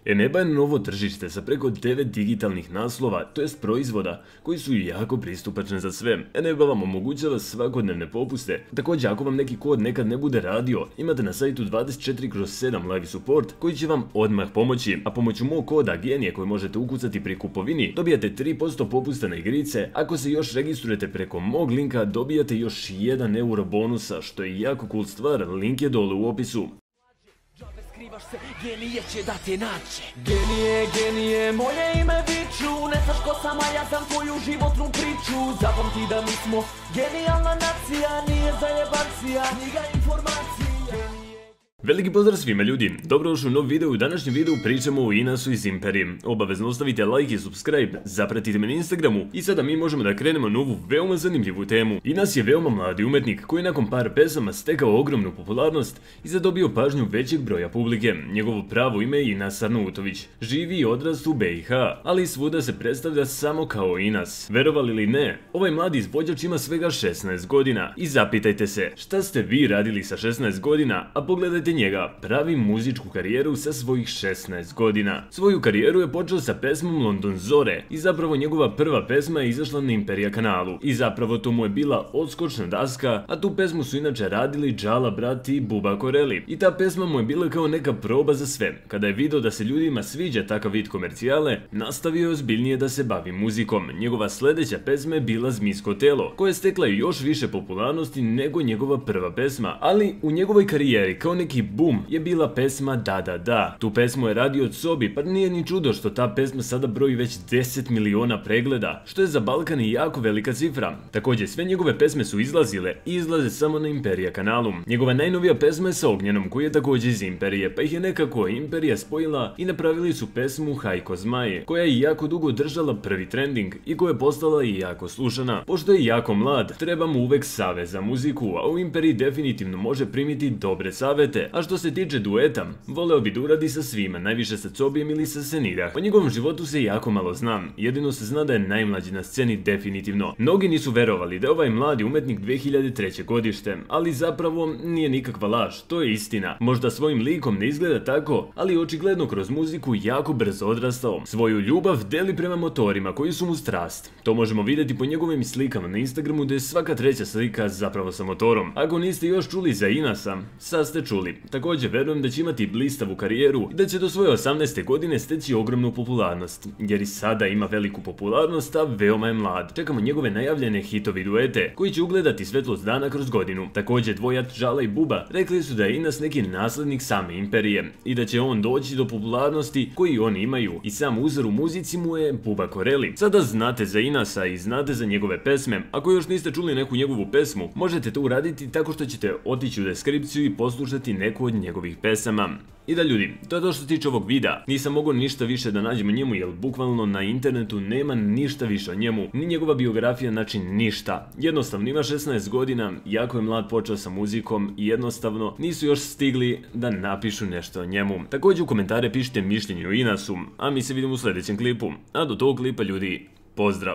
Eneba je novo tržište sa preko 9 digitalnih naslova, to jest proizvoda, koji su jako pristupačni za sve. Eneba vam omogućava svakodnevne popuste. Također, ako vam neki kod nekad ne bude radio, imate na sajtu 24/7 live support koji će vam odmah pomoći, a pomoću mog koda genije koji možete ukucati pri kupovini, dobijate 3% popusta na igrice. Ako se još registrujete preko mog linka, dobijate još 1 euro bonusa, što je jako cool stvar, link je dole u opisu. Skrivaš se, genije će da te naće. Genije, moje ime viču. Ne znaš ko sam, a ja sam tvoju životnu priču. Zapamti da mi smo genijalna nacija. Nije zajebancija, knjiga informacija. Veliki pozdrav svima ljudi, dobrodošli u nov video. U današnjem videu pričamo o Inasu iz Imperije. Obavezno ostavite like i subscribe, zapratite me na Instagramu i sada mi možemo da krenemo novu veoma zanimljivu temu. Inas je veoma mladi umetnik koji nakon par pesama stekao ogromnu popularnost i zadobio pažnju većeg broja publike. Njegovo pravo ime je Inas Arnautović. Živi i odrast u BiH, ali svuda se predstavlja samo kao Inas. Verovali ili ne, ovaj mladi izvođač ima svega 16 godina i zapitajte se šta ste vi radili sa 16 godina, a pogledajte njega, pravi muzičku karijeru sa svojih 16 godina. Svoju karijeru je počeo sa pesmom London Zore i zapravo njegova prva pesma je izašla na Imperija kanalu. I zapravo to mu je bila odskočna daska, a tu pesmu su inače radili Džala Brat i Buba Koreli. I ta pesma mu je bila kao neka proba za sve. Kada je video da se ljudima sviđa takav vid komercijale, nastavio je ozbiljnije da se bavi muzikom. Njegova sljedeća pesma je bila Zmijsko telo, koja je stekla još više popularnosti nego njegova prva pesma, ali u njegovoj karijeri kao neki boom je bila pesma Da Da Da. Tu pesmu je radio od sobi, pa nije ni čudo što ta pesma sada broji već 10 miliona pregleda, što je za Balkan i jako velika cifra. Također sve njegove pesme su izlazile i izlaze samo na Imperija kanalu. Njegova najnovija pesma je sa Ognjenom koji je također iz Imperije, pa ih je nekako Imperija spojila i napravili su pesmu Hajko Zmaje, koja je jako dugo držala prvi trending i koja je postala i jako slušana. Pošto je jako mlad, treba mu uvek savjet za muziku, a u Imperiji definitivno može primiti dobre savjete. A što se tiče dueta, voleo bi da uradi sa svima, najviše sa Cobijem ili sa Senidah. O njegovom životu se jako malo znam, jedino se zna da je najmlađi na sceni definitivno. Mnogi nisu verovali da je ovaj mladi umetnik 2003. godište, ali zapravo nije nikakva laž, to je istina. Možda svojim likom ne izgleda tako, ali očigledno kroz muziku jako brzo odrastao. Svoju ljubav deli prema motorima koji su mu strast. To možemo vidjeti po njegovim slikama na Instagramu, da je svaka treća slika zapravo sa motorom. Ako niste još čuli za Inasa, sad ste čuli. Također verujem da će imati blistavu karijeru i da će do svoje 18. godine steći ogromnu popularnost, jer i sada ima veliku popularnost, a veoma je mlad. Čekamo njegove najavljene hitovi duete, koji će ugledati svetlost dana kroz godinu. Također dvojac Džala i Buba rekli su da je Inas neki naslednik same Imperije i da će on doći do popularnosti koji oni imaju, i sam uzor u muzici mu je Buba Koreli. Sada znate za Inasa i znate za njegove pesme. Ako još niste čuli neku njegovu pesmu, možete to uraditi tako što ćete otići u deskripciju i poslušati neku od njegovih pesama. I da ljudi, to je to što se tiče ovog videa. Nisam mogao ništa više da nađem o njemu, jer bukvalno na internetu nema ništa više o njemu, ni njegova biografija, znači ništa. Jednostavno ima 16 godina, jako je mlad počeo sa muzikom i jednostavno nisu još stigli da napišu nešto o njemu. Također u komentare pišite mišljenje o Inasu, a mi se vidimo u sljedećem klipu. A do tog klipa ljudi, pozdrav!